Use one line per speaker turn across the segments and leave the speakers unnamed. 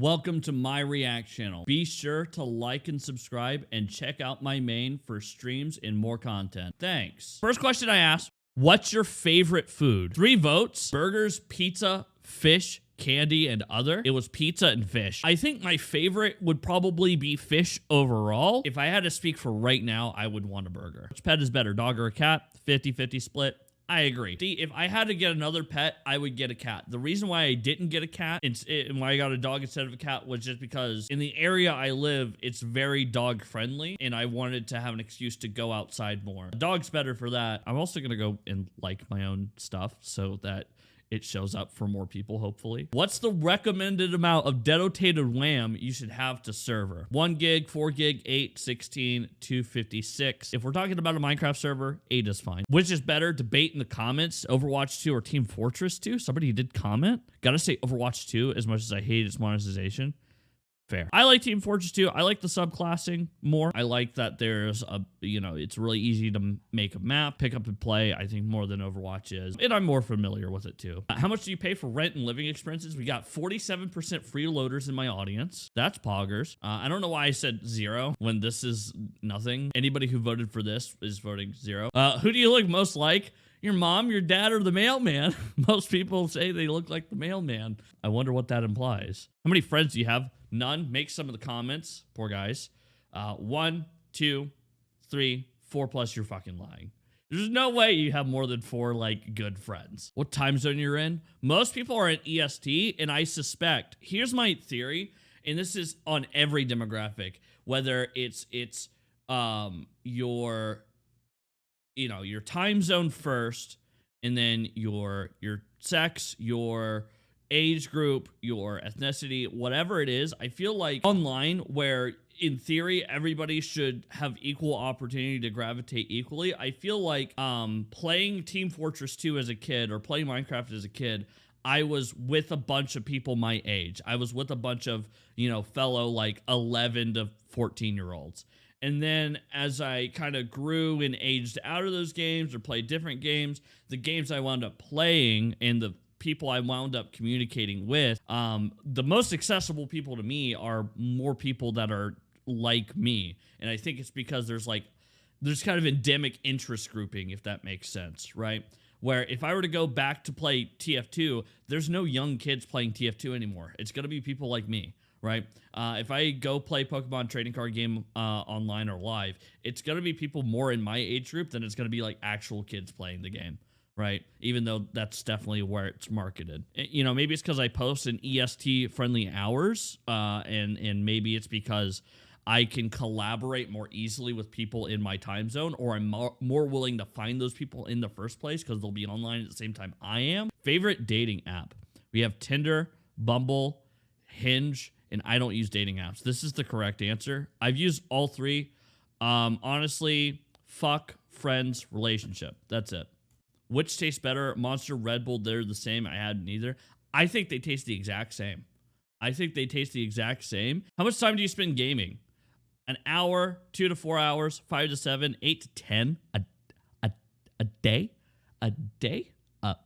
Welcome to my React channel. Be sure to like and subscribe and check out my main for streams and more content. Thanks. First question I asked, what's your favorite food? 3 votes: burgers, pizza, fish, candy, and other. It was pizza and fish. I think my favorite would probably be fish overall. If I had to speak for right now, I would want a burger. Which pet is better, dog or a cat? 50-50 split. I agree. See, if I had to get another pet, I would get a cat. The reason why I didn't get a cat and why I got a dog instead of a cat was just because in the area I live, it's very dog friendly and I wanted to have an excuse to go outside more. A dog's better for that. I'm also going to go and like my own stuff so that it shows up for more people, hopefully. What's the recommended amount of denotated RAM you should have to server? 1 gig, 4 gig, 8, 16, 256. If we're talking about a Minecraft server, 8 is fine. Which is better? Debate in the comments. Overwatch 2 or Team Fortress 2? Somebody did comment. Gotta say Overwatch 2 as much as I hate its monetization. Fair. I like Team Fortress 2. I like the subclassing more. I like that there's a, it's really easy to make a map, pick up and play, I think, more than Overwatch is. And I'm more familiar with it too. How much do you pay for rent and living expenses? We got 47% freeloaders in my audience. That's poggers. I don't know why I said 0 when this is nothing. Anybody who voted for this is voting 0. Who do you look most like? Your mom, your dad, or the mailman? Most people say they look like the mailman. I wonder what that implies. How many friends do you have? None. Make some of the comments. Poor guys. 1, 2, 3, 4 plus. You're fucking lying. There's no way you have more than 4 like good friends. What time zone you're in? Most people are in EST, and I suspect, here's my theory, and this is on every demographic, whether it's your time zone first, and then your sex, your age group, your ethnicity, whatever it is. I feel like online, where in theory everybody should have equal opportunity to gravitate equally, I feel like playing Team Fortress 2 as a kid or playing Minecraft as a kid, I was with a bunch of people my age. I was with a bunch of, fellow like 11 to 14-year-olds. And then as I kind of grew and aged out of those games or played different games, the games I wound up playing and the people I wound up communicating with, the most accessible people to me are more people that are like me. And I think it's because there's kind of endemic interest grouping, if that makes sense, right? Where if I were to go back to play TF2, there's no young kids playing TF2 anymore. It's going to be people like me. Right? If I go play Pokemon trading card game online or live, it's going to be people more in my age group than it's going to be like actual kids playing the game, right? Even though that's definitely where it's marketed. Maybe it's because I post in EST friendly hours, and maybe it's because I can collaborate more easily with people in my time zone, or I'm more willing to find those people in the first place because they'll be online at the same time I am. Favorite dating app? We have Tinder, Bumble, Hinge, and I don't use dating apps. This is the correct answer. I've used all 3. Honestly, fuck, friends, relationship. That's it. Which tastes better? Monster, Red Bull, they're the same. I had neither. I think they taste the exact same. How much time do you spend gaming? An hour, 2 to 4 hours, 5 to 7, 8 to 10 a day?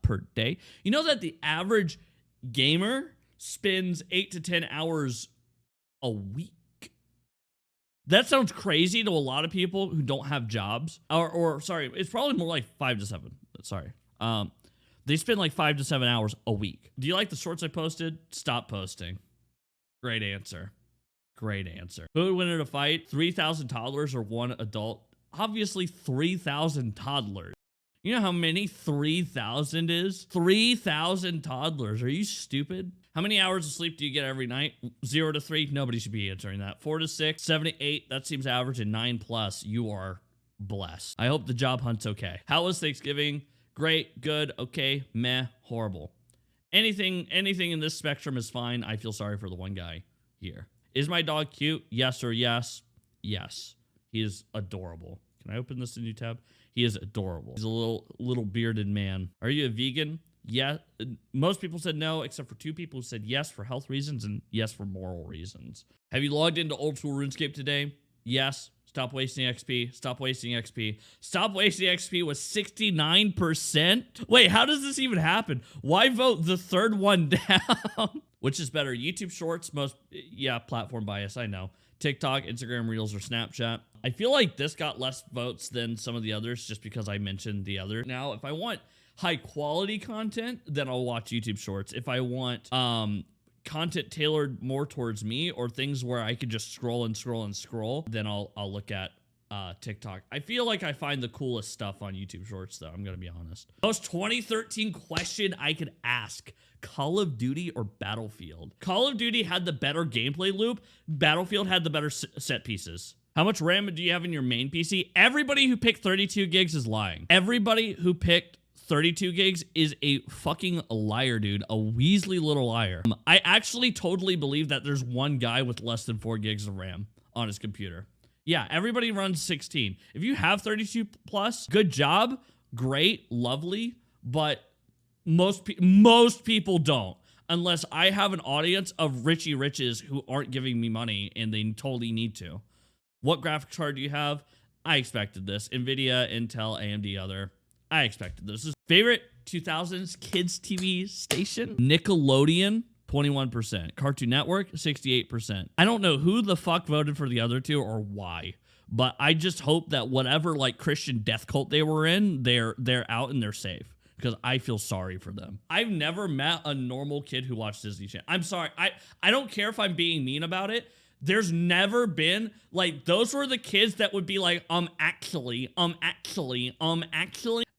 Per day? You know that the average gamer spends 8 to 10 hours a week. That sounds crazy to a lot of people who don't have jobs. Or sorry, it's probably more like 5 to 7. Sorry. They spend like 5 to 7 hours a week. Do you like the shorts I posted? Stop posting. Great answer. Who would win in a fight? 3,000 toddlers or 1 adult? Obviously 3,000 toddlers. You know how many 3,000 is? 3,000 toddlers. Are you stupid? How many hours of sleep do you get every night? 0 to 3? Nobody should be answering that. 4 to 6, 7 to 8. That seems average. And 9 plus. You are blessed. I hope the job hunt's okay. How was Thanksgiving? Great, good, okay, meh, horrible. Anything in this spectrum is fine. I feel sorry for the one guy here. Is my dog cute? Yes or yes? Yes. He is adorable. Can I open this in a new tab? He is adorable. He's a little bearded man. Are you a vegan? Yeah. Most people said no, except for 2 people who said yes for health reasons and yes for moral reasons. Have you logged into old school RuneScape today? Yes. Stop wasting XP. Stop wasting XP. Stop wasting XP was 69%. Wait, how does this even happen? Why vote the third one down? Which is better? YouTube Shorts, platform bias, I know. TikTok, Instagram Reels, or Snapchat. I feel like this got less votes than some of the others just because I mentioned the other. Now, if I want high quality content, then I'll watch YouTube Shorts. If I want content tailored more towards me or things where I could just scroll and scroll and scroll, then I'll look at TikTok. I feel like I find the coolest stuff on YouTube Shorts, though. I'm gonna be honest. Most 2013 question I could ask: Call of Duty or Battlefield? Call of Duty had the better gameplay loop. Battlefield had the better set pieces. How much RAM do you have in your main PC? Everybody who picked 32 gigs is lying. Everybody who picked 32 gigs is a fucking liar, dude. A Weasley little liar. I actually totally believe that there's one guy with less than 4 gigs of RAM on his computer. Yeah, everybody runs 16. If you have 32 plus, good job, great, lovely, but most people don't. Unless I have an audience of Richie Riches who aren't giving me money and they totally need to. What graphics card do you have? I expected this. NVIDIA, Intel, AMD, other. I expected this. Favorite 2000s kids TV station? Nickelodeon, 21%. Cartoon Network, 68%. I don't know who the fuck voted for the other two or why, but I just hope that whatever like Christian death cult they were in, they're out and they're safe, because I feel sorry for them. I've never met a normal kid who watched Disney Channel. I'm sorry. I don't care if I'm being mean about it. There's never been, like, those were the kids that would be like, actually.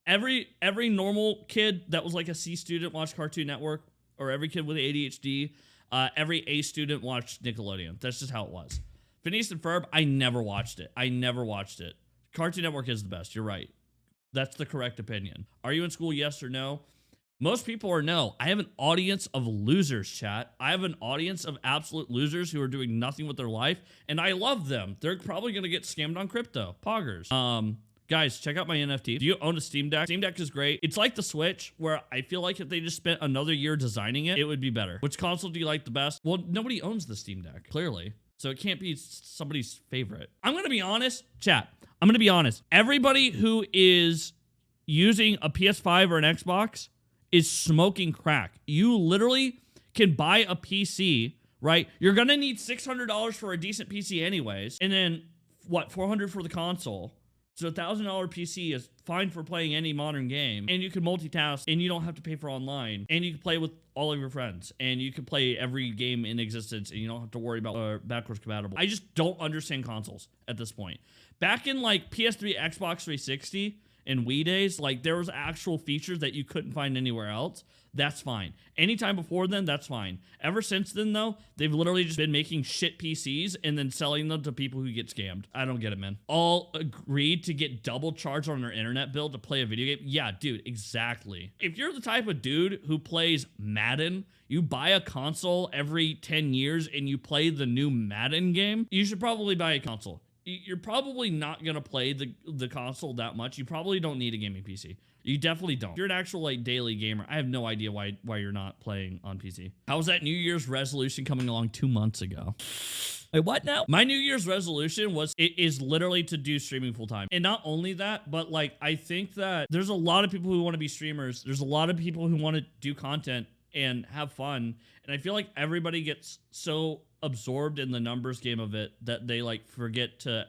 Every normal kid that was like a C student watched Cartoon Network, or every kid with ADHD, every A student watched Nickelodeon. That's just how it was. Phineas and Ferb, I never watched it. Cartoon Network is the best. You're right. That's the correct opinion. Are you in school? Yes or no? Most people are no. I have an audience of losers, chat. I have an audience of absolute losers who are doing nothing with their life, and I love them. They're probably going to get scammed on crypto. Poggers. Guys, check out my NFT. Do you own a Steam Deck? Steam Deck is great. It's like the Switch, where I feel like if they just spent another year designing it, it would be better. Which console do you like the best? Well, nobody owns the Steam Deck, clearly. So it can't be somebody's favorite. I'm going to be honest, chat. I'm going to be honest. Everybody who is using a PS5 or an Xbox is smoking crack. You literally can buy a PC, right? You're going to need $600 for a decent PC anyways. And then, what, $400 for the console. So a $1,000 PC is fine for playing any modern game. And you can multitask, and you don't have to pay for online. And you can play with all of your friends. And you can play every game in existence, and you don't have to worry about backwards compatible. I just don't understand consoles at this point. Back in like PS3, Xbox 360, and Wii days, like, there was actual features that you couldn't find anywhere else. That's fine. Anytime before then, that's fine. Ever since then, though, they've literally just been making shit PCs and then selling them to people who get scammed. I don't get it, man. All agreed to get double charged on their internet bill to play a video game? Yeah, dude, exactly. If you're the type of dude who plays Madden, you buy a console every 10 years and you play the new Madden game, you should probably buy a console. You're probably not going to play the console that much. You probably don't need a gaming PC. You definitely don't. If you're an actual like daily gamer, I have no idea why you're not playing on PC. How was that New Year's resolution coming along 2 months ago? Wait, what now? My New Year's resolution is literally to do streaming full time. And not only that, but like, I think that there's a lot of people who want to be streamers. There's a lot of people who want to do content and have fun. And I feel like everybody gets so absorbed in the numbers game of it that they like forget to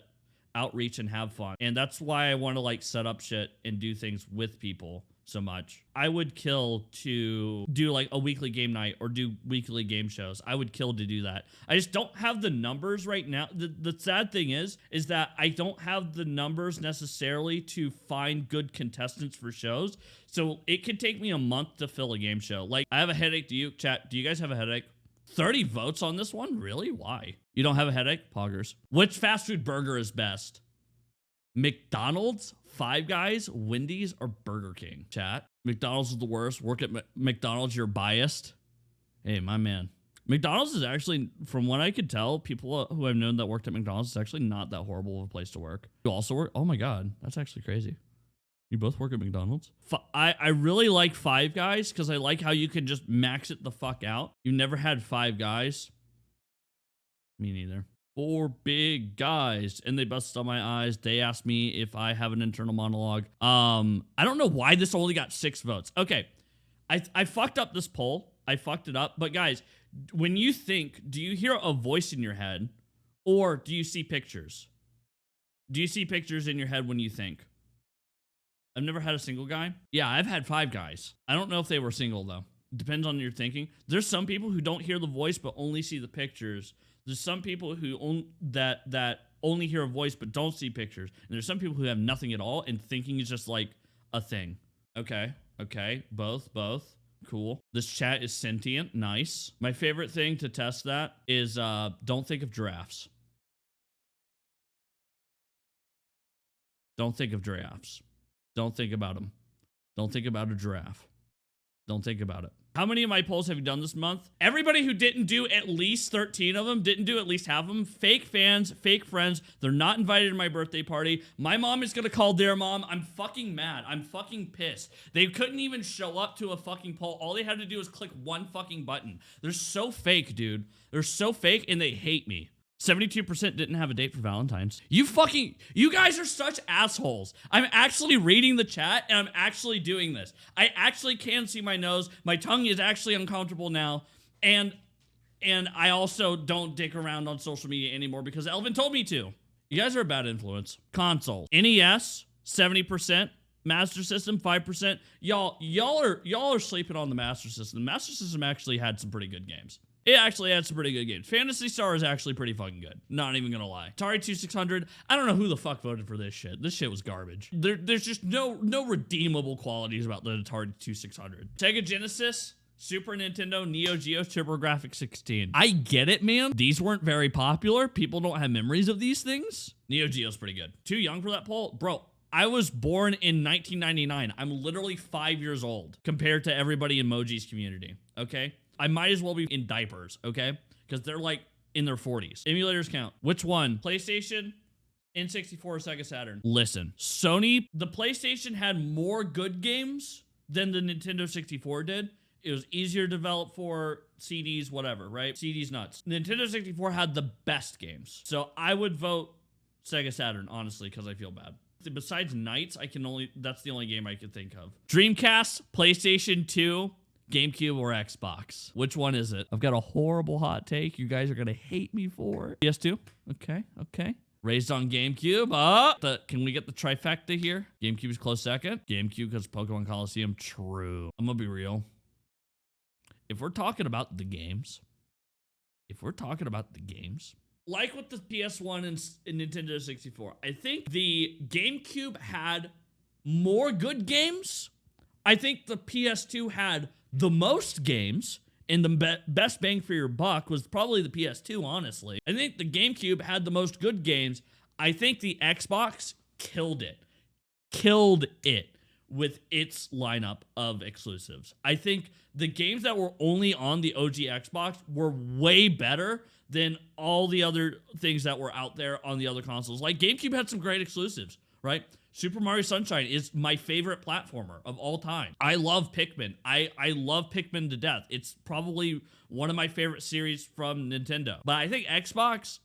outreach and have fun. And that's why I want to like set up shit and do things with people so much. I would kill to do like a weekly game night or do weekly game shows. I would kill to do that. I just don't have the numbers right now. The sad thing is that I don't have the numbers necessarily to find good contestants for shows. So it could take me a month to fill a game show. Like, I have a headache. Do you, chat? Do you guys have a headache? 30 votes on this one? Really? Why? You don't have a headache? Poggers. Which fast food burger is best? McDonald's, Five Guys, Wendy's, or Burger King? Chat. McDonald's is the worst. Work at McDonald's, you're biased. Hey, my man. McDonald's is actually, from what I could tell, people who I've known that worked at McDonald's, it's actually not that horrible of a place to work. You also work? Oh my God. That's actually crazy. You both work at McDonald's? I really like Five Guys because I like how you can just max it the fuck out. You never had Five Guys? Me neither. 4 big guys, and they busted on my eyes. They asked me if I have an internal monologue. I don't know why this only got 6 votes. Okay, I fucked up this poll. I fucked it up. But guys, when you think, do you hear a voice in your head, or do you see pictures? Do you see pictures in your head when you think? I've never had a single guy. Yeah, I've had 5 guys. I don't know if they were single though. Depends on your thinking. There's some people who don't hear the voice but only see the pictures. There's some people who that only hear a voice but don't see pictures. And there's some people who have nothing at all and thinking is just like a thing. Okay. Both. Cool. This chat is sentient. Nice. My favorite thing to test that is don't think of giraffes. Don't think of giraffes. Don't think about them. Don't think about a giraffe. Don't think about it. How many of my polls have you done this month? Everybody who didn't do at least 13 of them, didn't do at least half of them, fake fans, fake friends. They're not invited to my birthday party. My mom is gonna call their mom. I'm fucking mad. I'm fucking pissed. They couldn't even show up to a fucking poll. All they had to do was click one fucking button. They're so fake, dude. They're so fake and they hate me. 72% didn't have a date for Valentine's. You guys are such assholes. I'm actually reading the chat and I'm actually doing this. I actually can see my nose. My tongue is actually uncomfortable now. And I also don't dick around on social media anymore because Elvin told me to. You guys are a bad influence. Console. NES, 70%. Master System, 5%. Y'all are sleeping on the Master System. The Master System actually had some pretty good games. It actually had some pretty good games. Phantasy Star is actually pretty fucking good. Not even gonna lie. Atari 2600, I don't know who the fuck voted for this shit. This shit was garbage. There's just no redeemable qualities about the Atari 2600. Sega Genesis, Super Nintendo, Neo Geo, TurboGrafx 16. I get it, man. These weren't very popular. People don't have memories of these things. Neo Geo's pretty good. Too young for that poll? Bro, I was born in 1999. I'm literally 5 years old compared to everybody in Moji's community, okay? I might as well be in diapers, okay? Because they're like in their 40s. Emulators count. Which one? PlayStation, N64, or Sega Saturn? Listen, Sony, the PlayStation had more good games than the Nintendo 64 did. It was easier to develop for CDs, whatever, right? CDs nuts. Nintendo 64 had the best games. So I would vote Sega Saturn, honestly, because I feel bad. Besides Knights, that's the only game I could think of. Dreamcast, PlayStation 2, GameCube, or Xbox? Which one is it? I've got a horrible hot take you guys are gonna hate me for. PS2? Okay. Raised on GameCube. Can we get the trifecta here? GameCube's close second. GameCube because Pokemon Coliseum. True. I'm gonna be real. If we're talking about the games, like with the PS1 and Nintendo 64, I think the GameCube had more good games. I think the PS2 had the most games, and the best bang for your buck was probably the PS2, honestly. I think the GameCube had the most good games. I think the Xbox killed it with its lineup of exclusives. I think the games that were only on the OG Xbox were way better than all the other things that were out there on the other consoles. Like GameCube had some great exclusives, right? Super Mario Sunshine is my favorite platformer of all time. I love Pikmin. I love Pikmin to death. It's probably one of my favorite series from Nintendo. But I think Xbox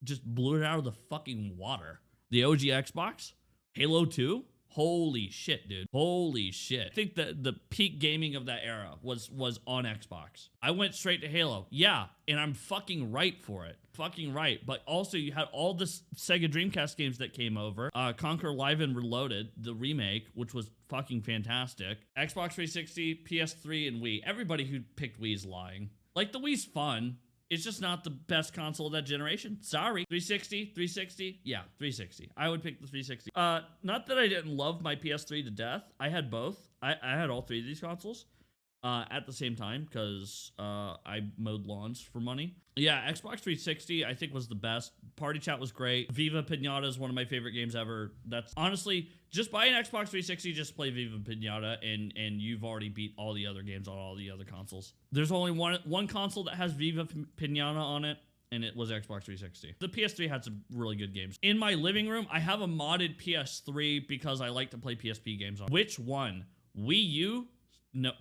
just blew it out of the fucking water. The OG Xbox, Halo 2, holy shit, dude. Holy shit. I think that the peak gaming of that era was on Xbox. I went straight to Halo. Yeah, and I'm fucking right for it. Fucking right. But also you had all the Sega Dreamcast games that came over. Conquer Live and Reloaded, the remake, which was fucking fantastic. Xbox 360, PS3, and Wii. Everybody who picked Wii is lying. Like, the Wii's fun. It's just not the best console of that generation. Sorry. 360? Yeah, 360. I would pick the 360. Not that I didn't love my PS3 to death. I had both. I had all 3 of these consoles at the same time because I mowed lawns for money. Yeah, Xbox 360 I think was the best. Party Chat was great. Viva Pinata is one of my favorite games ever. That's honestly, just buy an Xbox 360, just play Viva Pinata, and you've already beat all the other games on all the other consoles. There's only one console that has Viva Pinata on it, and it was Xbox 360. The PS3 had some really good games. In my living room, I have a modded PS3 because I like to play PSP games on. Which one? Wii U? No,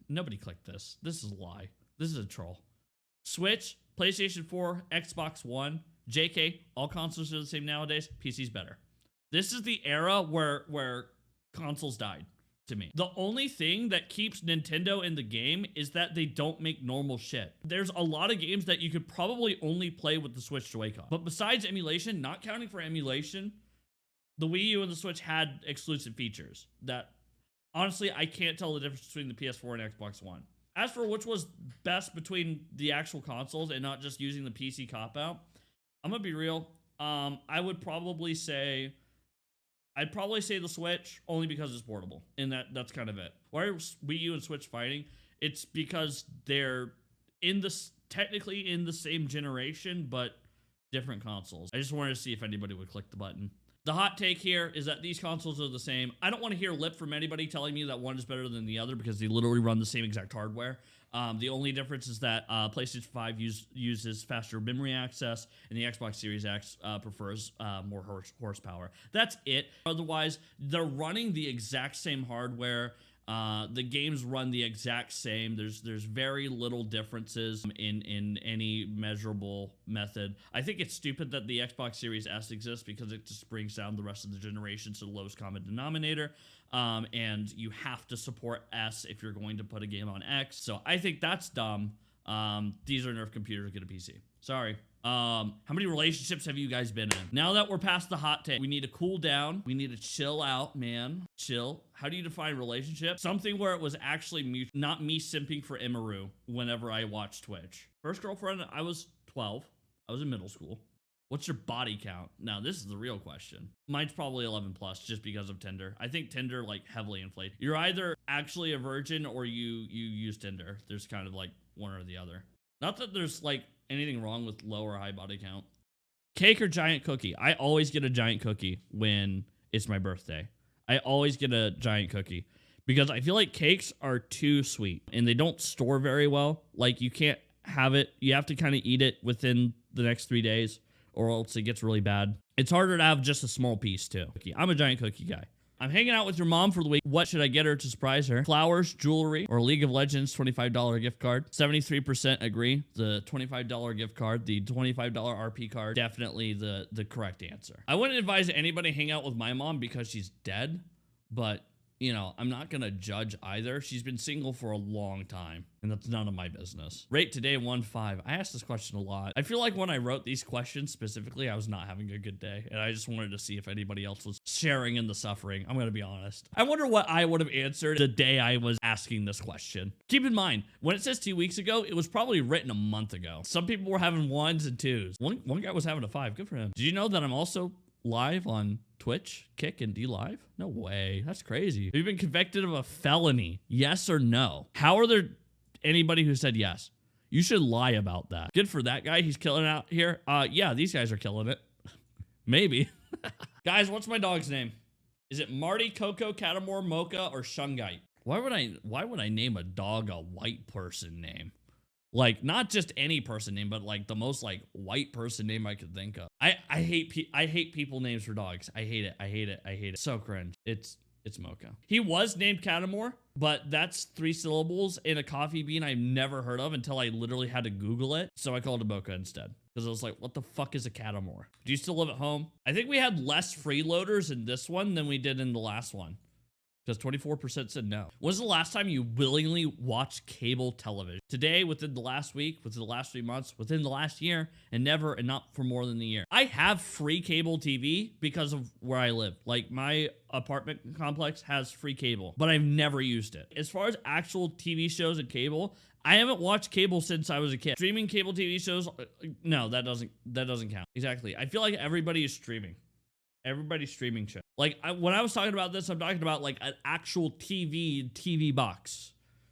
nobody clicked this. This is a lie. This is a troll. Switch, PlayStation 4, Xbox One, JK, all consoles are the same nowadays. PC's better. This is the era where consoles died to me. The only thing that keeps Nintendo in the game is that they don't make normal shit. There's a lot of games that you could probably only play with the Switch Joy-Con. But besides emulation, not counting for emulation, the Wii U and the Switch had exclusive features that, honestly, I can't tell the difference between the PS4 and Xbox One. As for which was best between the actual consoles and not just using the PC cop-out, I'm gonna be real. I'd probably say the Switch, only because it's portable, and that's kind of it. Why are Wii U and Switch fighting? It's because they're technically in the same generation, but different consoles. I just wanted to see if anybody would click the button. The hot take here is that these consoles are the same. I don't want to hear lip from anybody telling me that one is better than the other because they literally run the same exact hardware. The only difference is that PlayStation 5 uses faster memory access, and the Xbox Series X prefers more horsepower. That's it. Otherwise, they're running the exact same hardware. The games run the exact same. There's very little differences in any measurable method. I think it's stupid that the Xbox Series S exists because it just brings down the rest of the generation to the lowest common denominator. And you have to support S if you're going to put a game on X. So I think that's dumb. These are Nerf computers, get a PC. Sorry. How many relationships have you guys been in? Now that we're past the hot take, we need to cool down. We need to chill out, man. Chill. How do you define relationship? Something where it was actually mutual, not me simping for Imaru whenever I watched Twitch. First girlfriend, I was 12. I was in middle school. What's your body count? Now, this is the real question. Mine's probably 11 plus just because of Tinder. I think Tinder, like, heavily inflated. You're either actually a virgin or you use Tinder. There's kind of like one or the other. Not that there's like anything wrong with low or high body count. Cake or giant cookie? I always get a giant cookie when it's my birthday. I always get a giant cookie because I feel like cakes are too sweet and they don't store very well. Like, you can't have it. You have to kind of eat it within the next 3 days or else it gets really bad. It's harder to have just a small piece too. I'm a giant cookie guy. I'm hanging out with your mom for the week. What should I get her to surprise her? Flowers, jewelry, or League of Legends $25 gift card? 73% agree. The $25 gift card, the $25 RP card, definitely the correct answer. I wouldn't advise anybody hang out with my mom because she's dead, but you know, I'm not gonna judge either. She's been single for a long time, and that's none of my business. Rate today 1-5. I asked this question a lot. I feel like when I wrote these questions specifically, I was not having a good day, and I just wanted to see if anybody else was sharing in the suffering. I'm gonna be honest. I wonder what I would have answered the day I was asking this question. Keep in mind, when it says 2 weeks ago, it was probably written a month ago. Some people were having 1s and 2s. One guy was having a 5. Good for him. Did you know that I'm also live on Twitch, Kick, and D Live? No way. That's crazy. Have you been convicted of a felony? Yes or no? How are there anybody who said yes? You should lie about that. Good for that guy. He's killing it out here. Yeah, these guys are killing it. Maybe. Guys, what's my dog's name? Is it Marty, Coco, Catamore, Mocha, or Shungite? Why would I name a dog a white person name? Like, not just any person name, but like the most like white person name I could think of. I hate people names for dogs. I hate it. So cringe. It's Mocha. He was named Catamore, but that's 3 syllables in a coffee bean I've never heard of until I literally had to Google it. So I called him Mocha instead. Because I was like, what the fuck is a Catamore? Do you still live at home? I think we had less freeloaders in this one than we did in the last one. Because 24% said no. When's the last time you willingly watched cable television? Today, within the last week, within the last 3 months, within the last year, and never and not for more than a year. I have free cable TV because of where I live. Like, my apartment complex has free cable, but I've never used it. As far as actual TV shows and cable, I haven't watched cable since I was a kid. Streaming cable TV shows, no, that doesn't count. Exactly. I feel like everybody is streaming. Everybody's streaming shit. Like, when I was talking about this, I'm talking about like an actual TV box,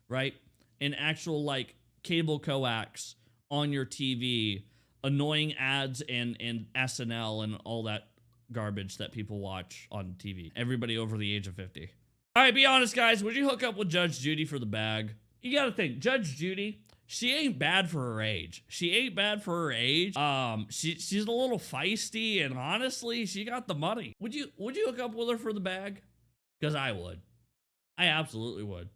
right? An actual like cable coax on your TV, annoying ads and SNL and all that garbage that people watch on TV. Everybody over the age of 50. All right, be honest, guys. Would you hook up with Judge Judy for the bag? You gotta think, Judge Judy, she ain't bad for her age. She's a little feisty, and honestly, she got the money. Would you hook up with her for the bag? Because I would. I absolutely would.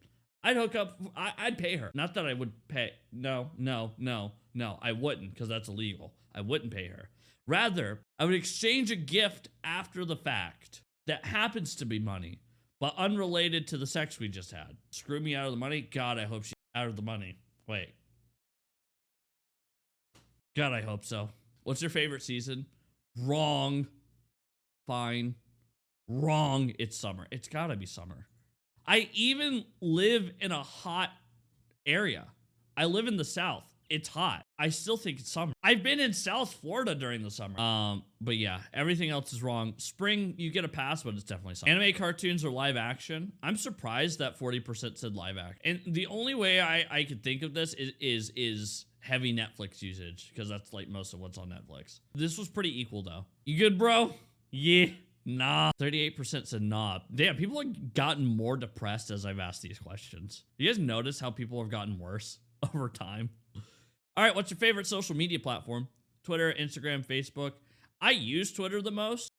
I'd hook up. I'd pay her. Not that I would pay. No. No, I wouldn't, because that's illegal. I wouldn't pay her. Rather, I would exchange a gift after the fact that happens to be money, but unrelated to the sex we just had. Screw me out of the money? God, I hope she's out of the money. Wait. God, I hope so. What's your favorite season? Wrong. Fine. Wrong. It's summer. It's gotta be summer. I even live in a hot area. I live in the South. It's hot. I still think it's summer. I've been in South Florida during the summer. But yeah, everything else is wrong. Spring, you get a pass, but it's definitely summer. Anime, cartoons, or live action. I'm surprised that 40% said live action. And the only way I could think of this is heavy Netflix usage, because that's like most of what's on Netflix. This was pretty equal though. You good, bro? Yeah. Nah. 38% said nah. Damn, people have gotten more depressed as I've asked these questions. You guys notice how people have gotten worse over time? All right, what's your favorite social media platform? Twitter, Instagram, Facebook. I use Twitter the most.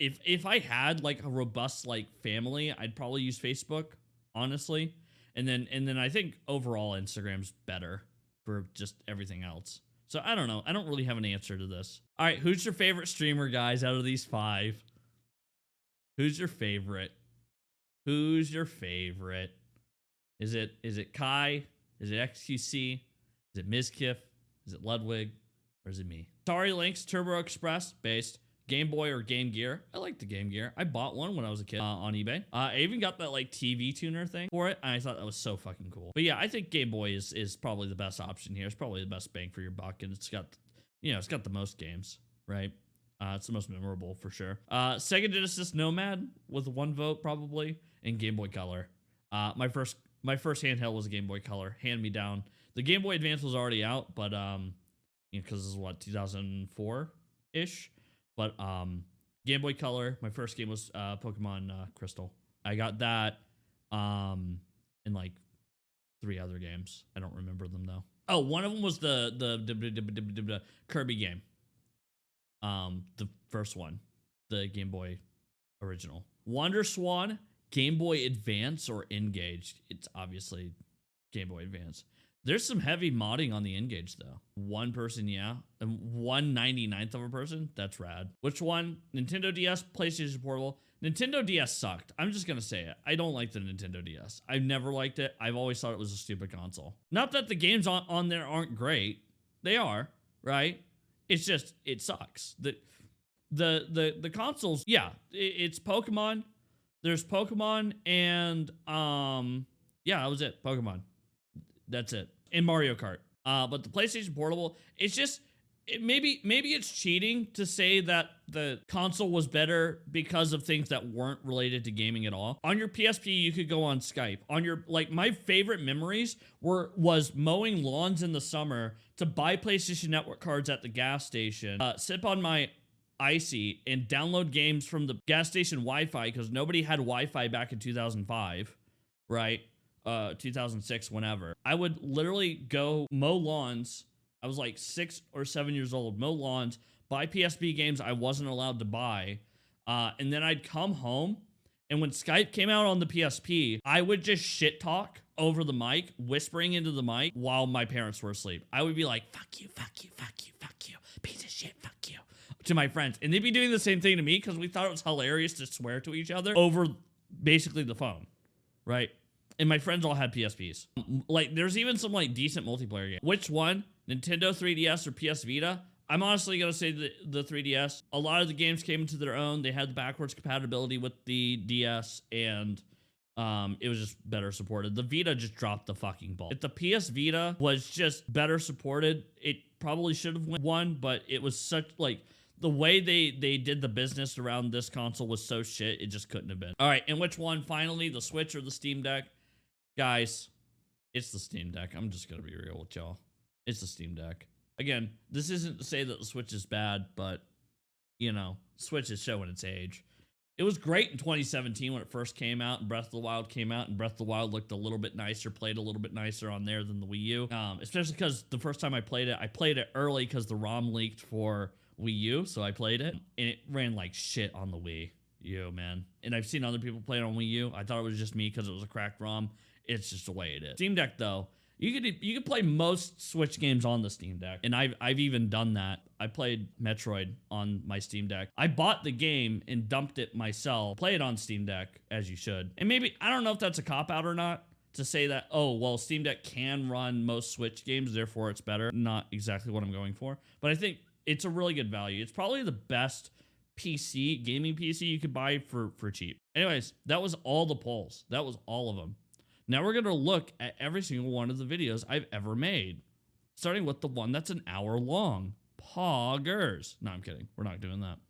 If I had like a robust like family, I'd probably use Facebook, honestly. And then I think overall Instagram's better for just everything else. So I don't know. I don't really have an answer to this. All right, who's your favorite streamer, guys, out of these 5? Who's your favorite? Who's your favorite? Is it Kai? Is it XQC? Is it Mizkif? Is it Ludwig? Or is it me? Sorry, Links, Turbo Express, based. Game Boy or Game Gear. I like the Game Gear. I bought one when I was a kid on eBay. I even got that like TV tuner thing for it, and I thought that was so fucking cool. But yeah, I think Game Boy is probably the best option here. It's probably the best bang for your buck, and it's got, it's got the most games, right? It's the most memorable for sure. Sega Genesis Nomad with 1 vote probably, and Game Boy Color. My first handheld was a Game Boy Color, hand me down. The Game Boy Advance was already out, but because this is what 2004 ish. But Game Boy Color, my first game was Pokemon Crystal. I got that and like 3 other games. I don't remember them though. Oh, one of them was the Kirby game. The first one, the Game Boy original. Wonder Swan, Game Boy Advance or Engaged. It's obviously Game Boy Advance. There's some heavy modding on the Engage though. 1 person, yeah. And 1/99th of a person? That's rad. Which one? Nintendo DS, PlayStation Portable. Nintendo DS sucked. I'm just gonna say it. I don't like the Nintendo DS. I've never liked it. I've always thought it was a stupid console. Not that the games on there aren't great. They are, right? It's just, it sucks. The consoles, yeah, it's Pokemon. There's Pokemon and, yeah, that was it. Pokemon. That's it. And Mario Kart. But the PlayStation Portable, it's just, maybe it's cheating to say that the console was better because of things that weren't related to gaming at all. On your PSP, you could go on Skype. On your, like, my favorite memories was mowing lawns in the summer to buy PlayStation Network cards at the gas station, sip on my icy and download games from the gas station Wi-Fi, because nobody had Wi-Fi back in 2005, right? 2006, whenever. I would literally go mow lawns. I was like 6 or 7 years old, mow lawns, buy PSP games I wasn't allowed to buy. And then I'd come home, and when Skype came out on the PSP, I would just shit talk over the mic, whispering into the mic while my parents were asleep. I would be like, fuck you, fuck you, fuck you, fuck you, piece of shit, fuck you, to my friends. And they'd be doing the same thing to me because we thought it was hilarious to swear to each other over basically the phone, right? And my friends all had PSPs. Like, there's even some, like, decent multiplayer games. Which one? Nintendo 3DS or PS Vita? I'm honestly going to say the 3DS. A lot of the games came into their own. They had the backwards compatibility with the DS, and it was just better supported. The Vita just dropped the fucking ball. If the PS Vita was just better supported, it probably should have won, but it was such, like, the way they did the business around this console was so shit, it just couldn't have been. All right, and which one, finally, the Switch or the Steam Deck? Guys, it's the Steam Deck. I'm just going to be real with y'all. It's the Steam Deck. Again, this isn't to say that the Switch is bad, but, Switch is showing its age. It was great in 2017 when it first came out, and Breath of the Wild came out, and Breath of the Wild looked a little bit nicer, played a little bit nicer on there than the Wii U. Especially because the first time I played it early because the ROM leaked for Wii U, so I played it, and it ran like shit on the Wii U, man. And I've seen other people play it on Wii U. I thought it was just me because it was a cracked ROM. It's just the way it is. Steam Deck, though, You could play most Switch games on the Steam Deck, and I've even done that. I played Metroid on my Steam Deck. I bought the game and dumped it myself. Play it on Steam Deck, as you should. And maybe, I don't know if that's a cop-out or not, to say that, oh, well, Steam Deck can run most Switch games, therefore it's better. Not exactly what I'm going for. But I think it's a really good value. It's probably the best gaming PC you could buy for cheap. Anyways, that was all the polls. That was all of them. Now we're going to look at every single one of the videos I've ever made, starting with the one that's an hour long. Poggers. No, I'm kidding. We're not doing that.